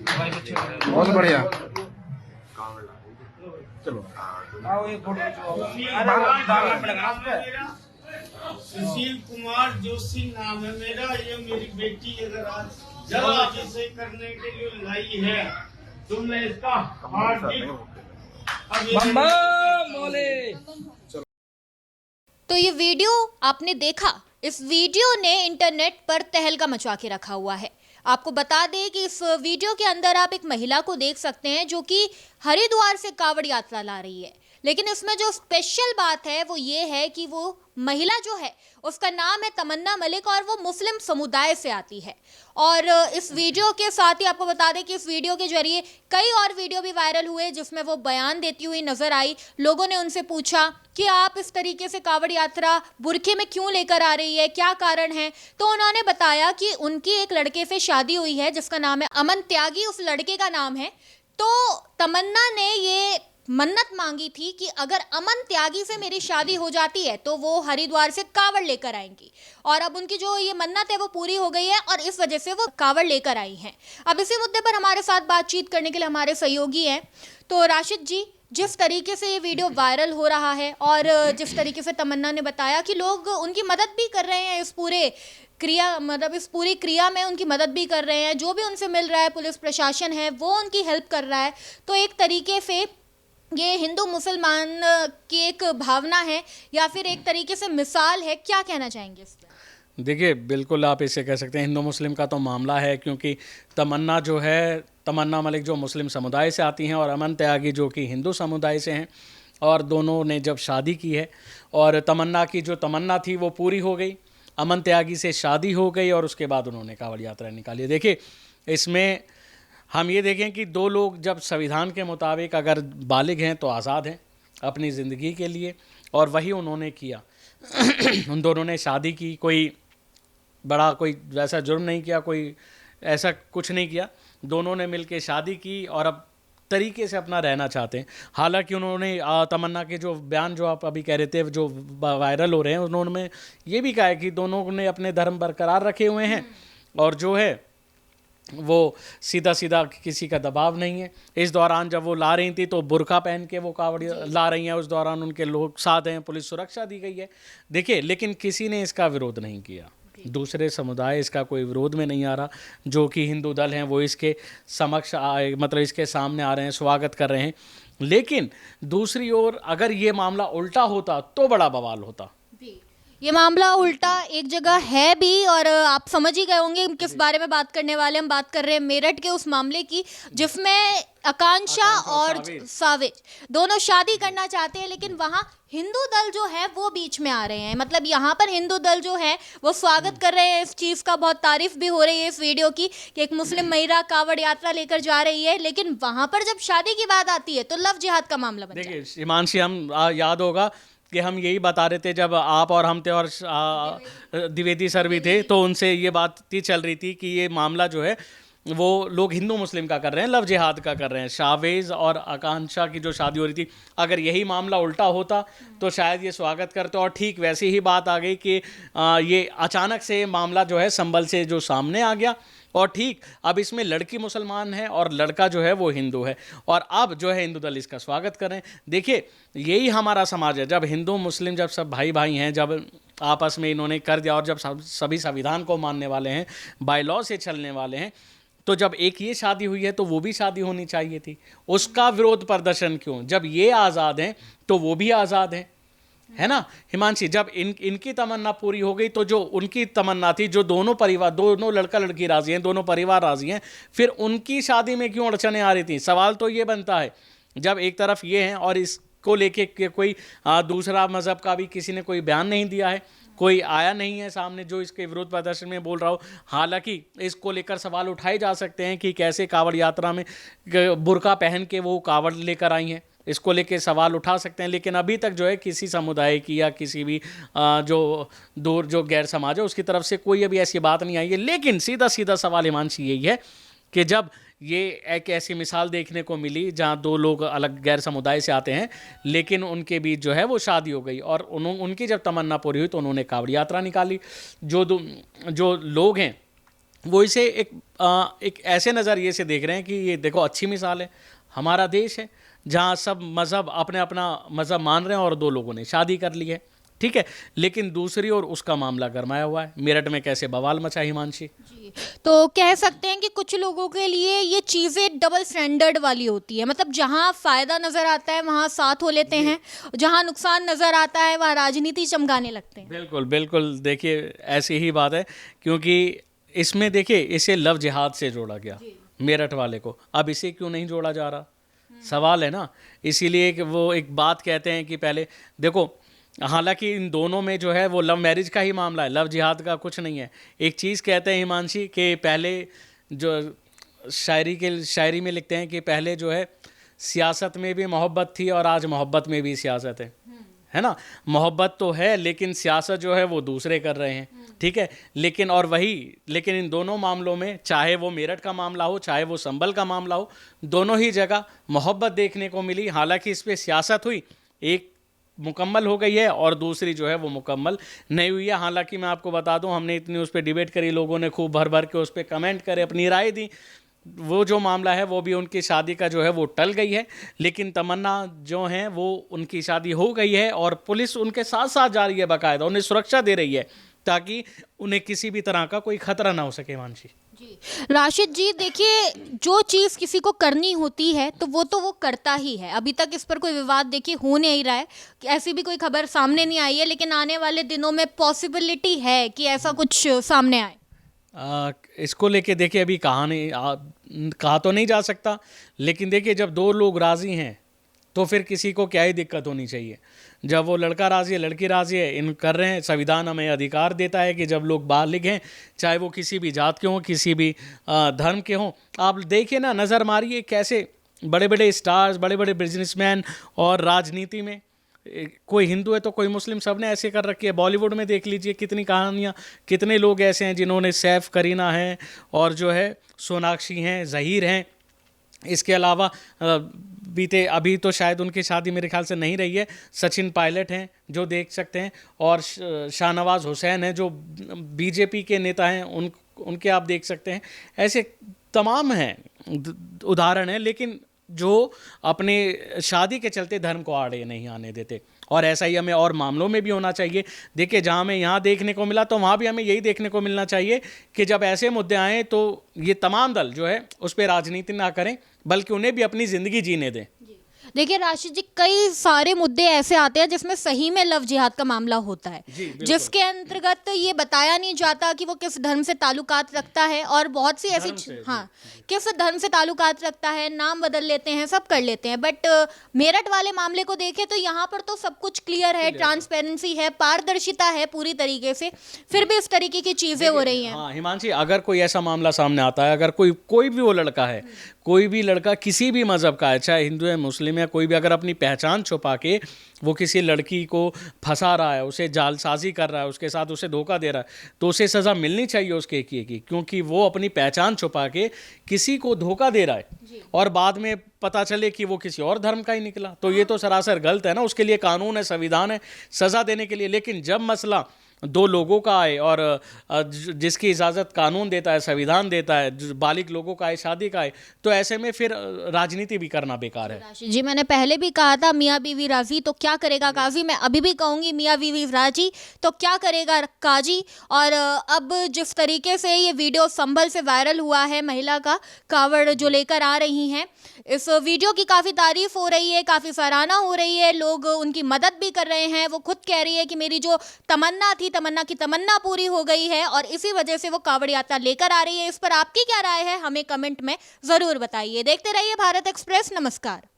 बहुत बढ़िया। चलो सुशील कुमार जोशी नाम है मेरा। ये मेरी बेटी अगर आज जल्द से करने के लिए लाई है तो मैं इसका हार्दिक तो ये वीडियो आपने देखा, इस वीडियो ने इंटरनेट पर तहलका मचा के रखा हुआ है। आपको बता दें कि इस वीडियो के अंदर आप एक महिला को देख सकते हैं जो कि हरिद्वार से कांवड़ यात्रा ला रही है। लेकिन इसमें जो स्पेशल बात है वो ये है कि वो महिला जो है उसका नाम है तमन्ना मलिक और वो मुस्लिम समुदाय से आती है। और इस वीडियो के साथ ही आपको बता दें कि इस वीडियो के जरिए कई और वीडियो भी वायरल हुए जिसमें वो बयान देती हुई नजर आई। लोगों ने उनसे पूछा कि आप इस तरीके से कांवड़ यात्रा बुरखे में क्यों लेकर आ रही है, क्या कारण है। तो उन्होंने बताया कि उनकी एक लड़के से शादी हुई है जिसका नाम है अमन त्यागी, उस लड़के का नाम है। तो तमन्ना ने ये मन्नत मांगी थी कि अगर अमन त्यागी से मेरी शादी हो जाती है तो वो हरिद्वार से कांवड़ लेकर आएंगी। और अब उनकी जो ये मन्नत है वो पूरी हो गई है और इस वजह से वो कांवड़ लेकर आई हैं। अब इसी मुद्दे पर हमारे साथ बातचीत करने के लिए हमारे सहयोगी हैं। तो राशिद जी, जिस तरीके से ये वीडियो वायरल हो रहा है और जिस तरीके से तमन्ना ने बताया कि लोग उनकी मदद भी कर रहे हैं, इस पूरी क्रिया में उनकी मदद भी कर रहे हैं, जो भी उनसे मिल रहा है पुलिस प्रशासन है वो उनकी हेल्प कर रहा है। तो एक तरीके से ये हिंदू मुसलमान की एक भावना है या फिर एक तरीके से मिसाल है, क्या कहना चाहेंगे इस पर? देखिए, बिल्कुल आप इसे कह सकते हैं हिंदू मुस्लिम का तो मामला है, क्योंकि तमन्ना जो है, तमन्ना मलिक जो मुस्लिम समुदाय से आती हैं और अमन त्यागी जो कि हिंदू समुदाय से हैं, और दोनों ने जब शादी की है और तमन्ना की जो तमन्ना थी वो पूरी हो गई, अमन त्यागी से शादी हो गई और उसके बाद उन्होंने कांवड़ यात्रा निकाली। देखिए, इसमें हम ये देखें कि दो लोग जब संविधान के मुताबिक अगर बालिग हैं तो आज़ाद हैं अपनी ज़िंदगी के लिए, और वही उन्होंने किया। उन दोनों ने शादी की, कोई वैसा जुर्म नहीं किया, कोई ऐसा कुछ नहीं किया। दोनों ने मिलकर शादी की और अब तरीके से अपना रहना चाहते हैं। हालांकि उन्होंने तमन्ना के जो बयान जो आप अभी कह रहे थे जो वायरल हो रहे हैं, उन्होंने ये भी कहा है कि दोनों ने अपने धर्म बरकरार रखे हुए हैं और जो है वो सीधा सीधा किसी का दबाव नहीं है। इस दौरान जब वो ला रही थी तो बुर्का पहन के वो कांवड़ ला रही हैं, उस दौरान उनके लोग साथ हैं, पुलिस सुरक्षा दी गई है। देखिए, लेकिन किसी ने इसका विरोध नहीं किया, दूसरे समुदाय इसका कोई विरोध में नहीं आ रहा। जो कि हिंदू दल हैं वो इसके समक्ष आए, मतलब इसके सामने आ रहे हैं, स्वागत कर रहे हैं। लेकिन दूसरी ओर अगर ये मामला उल्टा होता तो बड़ा बवाल होता। ये मामला उल्टा एक जगह है भी और आप समझ ही गए होंगे किस बारे में बात करने वाले। हम बात कर रहे हैं मेरठ के उस मामले की जिसमें आकांक्षा और साविज दोनों शादी करना चाहते हैं, लेकिन वहाँ हिंदू दल जो है वो बीच में आ रहे हैं। मतलब यहाँ पर हिंदू दल जो है वो स्वागत कर रहे हैं इस चीज़ का, बहुत तारीफ भी हो रही है इस वीडियो की कि एक मुस्लिम महिला कांवड़ यात्रा लेकर जा रही है। लेकिन वहाँ पर जब शादी की बात आती है तो लव जिहाद का मामला बनता है। देखिए हिमांशी, हम याद होगा कि हम यही बता रहे थे जब आप और हम थे और द्विवेदी सर भी थे, तो उनसे ये बात चल रही थी कि ये मामला जो है वो लोग हिंदू मुस्लिम का कर रहे हैं, लव जिहाद का कर रहे हैं। शावेज और आकांक्षा की जो शादी हो रही थी, अगर यही मामला उल्टा होता तो शायद ये स्वागत करते। और ठीक वैसी ही बात आ गई कि ये अचानक से मामला जो है संभल से जो सामने आ गया। और ठीक अब इसमें लड़की मुसलमान है और लड़का जो है वो हिंदू है, और अब जो है हिंदू दल इसका स्वागत कर रहे हैं। देखिए, यही हमारा समाज है, जब हिंदू मुस्लिम जब सब भाई भाई हैं, जब आपस में इन्होंने कर दिया और जब सभी संविधान को मानने वाले हैं, बाय लॉ से चलने वाले हैं, तो जब एक ये शादी हुई है तो वो भी शादी होनी चाहिए थी। उसका विरोध प्रदर्शन क्यों? जब ये आज़ाद हैं तो वो भी आज़ाद हैं, है ना हिमांशी? जब इनकी तमन्ना पूरी हो गई तो जो उनकी तमन्ना थी, जो दोनों लड़का लड़की राजी हैं, दोनों परिवार राजी हैं, फिर उनकी शादी में क्यों अड़चने आ रही थी? सवाल तो ये बनता है, जब एक तरफ ये हैं और इसको लेके कोई दूसरा मज़हब का भी किसी ने कोई बयान नहीं दिया है, कोई आया नहीं है सामने जो इसके विरोध प्रदर्शन में बोल रहा हो। हालांकि इसको लेकर सवाल उठाए जा सकते हैं कि कैसे कांवड़ यात्रा में बुर्का पहन के वो कांवड़ लेकर आई हैं, इसको लेके सवाल उठा सकते हैं। लेकिन अभी तक जो है किसी समुदाय की या किसी भी जो गैर समाज है उसकी तरफ से कोई अभी ऐसी बात नहीं आई है। लेकिन सीधा सीधा सवाल हिमांशी यही है कि जब ये एक ऐसी मिसाल देखने को मिली जहाँ दो लोग अलग गैर समुदाय से आते हैं लेकिन उनके बीच जो है वो शादी हो गई और उनकी जब तमन्ना पूरी हुई तो उन्होंने कांवड़ यात्रा निकाली। जो लोग हैं वो इसे एक ऐसे नज़रिए से देख रहे हैं कि ये देखो अच्छी मिसाल है, हमारा देश है जहाँ सब मज़हब अपने अपना मज़हब मान रहे हैं और दो लोगों ने शादी कर ली है, ठीक है, लेकिन दूसरी ओर उसका मामला गरमाया हुआ है। मेरठ में कैसे बवाल मचा हिमांशी। जी, तो कह सकते हैं कि कुछ लोगों के लिए ये चीज़ें डबल स्टैंडर्ड वाली होती है, मतलब जहाँ फ़ायदा नज़र आता है वहाँ साथ हो लेते हैं, जहाँ नुकसान नज़र आता है वहाँ राजनीति चमकाने लगते हैं। बिल्कुल बिल्कुल, देखिए ऐसी ही बात है, क्योंकि इसमें देखिए इसे लव जिहाद से जोड़ा गया मेरठ वाले को, अब इसे क्यों नहीं जोड़ा जा रहा, सवाल है ना। इसीलिए कि वो एक बात कहते हैं कि पहले देखो, हालांकि इन दोनों में जो है वो लव मैरिज का ही मामला है, लव जिहाद का कुछ नहीं है। एक चीज़ कहते हैं हिमांशी कि पहले जो शायरी में लिखते हैं कि पहले जो है सियासत में भी मोहब्बत थी और आज मोहब्बत में भी सियासत है ना। मोहब्बत तो है लेकिन सियासत जो है वो दूसरे कर रहे हैं, ठीक है। लेकिन इन दोनों मामलों में, चाहे वो मेरठ का मामला हो चाहे वो संभल का मामला हो, दोनों ही जगह मोहब्बत देखने को मिली। हालांकि इस पर सियासत हुई, एक मुकम्मल हो गई है और दूसरी जो है वो मुकम्मल नहीं हुई है। हालांकि मैं आपको बता दूं, हमने इतनी उस पर डिबेट करी, लोगों ने खूब भर भर के उस पर कमेंट करे, अपनी राय दी। वो जो मामला है वो भी उनकी शादी का जो है वो टल गई है, लेकिन तमन्ना जो हैं वो उनकी शादी हो गई है और पुलिस उनके साथ साथ जा रही है, बाकायदा उन्हें सुरक्षा दे रही है ताकि उन्हें किसी भी तरह का कोई खतरा ना हो सके। वांशी जी, राशिद जी देखिए, जो चीज़ किसी को करनी होती है तो वो करता ही है। अभी तक इस पर कोई विवाद देखिए हो नहीं रहा है, कि ऐसी भी कोई खबर सामने नहीं आई है, लेकिन आने वाले दिनों में पॉसिबिलिटी है कि ऐसा कुछ सामने आए। इसको लेके देखिए अभी कहा तो नहीं जा सकता, लेकिन देखिए जब दो लोग राज़ी हैं तो फिर किसी को क्या ही दिक्कत होनी चाहिए। जब वो लड़का राज़ी है, लड़की राज़ी है, इन कर रहे हैं, संविधान हमें अधिकार देता है कि जब लोग बालिग हैं, चाहे वो किसी भी जात के हों, किसी भी धर्म के हों। आप देखिए ना, नज़र मारिए कैसे बड़े बड़े स्टार्स, बड़े बड़े बिजनेसमैन और राजनीति में कोई हिंदू है तो कोई मुस्लिम, सब ने ऐसे कर रखी है। बॉलीवुड में देख लीजिए कितनी कहानियाँ, कितने लोग ऐसे हैं जिन्होंने सैफ, करीना है और जो है सोनाक्षी हैं, ज़हीर हैं। इसके अलावा अभी तो शायद उनकी शादी मेरे ख्याल से नहीं रही है, सचिन पायलट हैं जो देख सकते हैं, और शाहनवाज हुसैन हैं जो बीजेपी के नेता हैं, उनके आप देख सकते हैं। ऐसे तमाम हैं, उदाहरण हैं, लेकिन जो अपने शादी के चलते धर्म को आड़े नहीं आने देते। और ऐसा ही हमें और मामलों में भी होना चाहिए। देखिए जहाँ हमें यहाँ देखने को मिला तो वहाँ भी हमें यही देखने को मिलना चाहिए कि जब ऐसे मुद्दे आएँ तो ये तमाम दल जो है उस पर राजनीति ना करें, बल्कि उन्हें भी अपनी ज़िंदगी जीने दें। देखिए राशिद जी, कई सारे मुद्दे ऐसे आते हैं जिसमें सही में लव जिहाद का मामला होता है, जिसके अंतर्गत ये बताया नहीं जाता कि वो किस धर्म से ताल्लुकात रखता है, और बहुत सी ऐसी किस धर्म से ताल्लुकात रखता है, नाम बदल लेते हैं, सब कर लेते हैं। बट मेरठ वाले मामले को देखें तो यहाँ पर तो सब कुछ क्लियर है, ट्रांसपेरेंसी है, पारदर्शिता है पूरी तरीके से, फिर भी इस तरीके की चीज़ें हो रही हैं। हाँ हिमांशी, अगर कोई ऐसा मामला सामने आता है, अगर कोई भी वो लड़का है, कोई भी लड़का किसी भी मज़हब का है, चाहे हिंदू है, मुस्लिम है, कोई भी अगर अपनी पहचान छुपा के वो किसी लड़की को फंसा रहा है, उसे जालसाजी कर रहा है, उसके साथ उसे धोखा दे रहा है, तो उसे सज़ा मिलनी चाहिए उसके की, क्योंकि वो अपनी पहचान छुपा के किसी को धोखा दे रहा है और बाद में पता चले कि वो किसी और धर्म का ही निकला, तो ये तो सरासर गलत है ना। उसके लिए कानून है, संविधान है सज़ा देने के लिए। लेकिन जब मसला दो लोगों का आए और जिसकी इजाज़त कानून देता है, संविधान देता है, बालिग लोगों का आए, शादी का आए, तो ऐसे में फिर राजनीति भी करना बेकार है। जी, मैंने पहले भी कहा था मियाँ बीवी राजी तो क्या करेगा काजी, मैं अभी भी कहूँगी मियाँ बीवी राजी तो क्या करेगा काजी। और अब जिस तरीके से ये वीडियो संभल से वायरल हुआ है, महिला का कावड़ जो लेकर आ रही हैं, इस वीडियो की काफ़ी तारीफ हो रही है, काफ़ी सराहना हो रही है, लोग उनकी मदद भी कर रहे हैं। वो खुद कह रही है कि मेरी जो तमन्ना थी, तमन्ना की तमन्ना पूरी हो गई है और इसी वजह से वो कावड़ यात्रा लेकर आ रही है। इस पर आपकी क्या राय है, हमें कमेंट में ज़रूर बताइए। देखते रहिए भारत एक्सप्रेस। नमस्कार।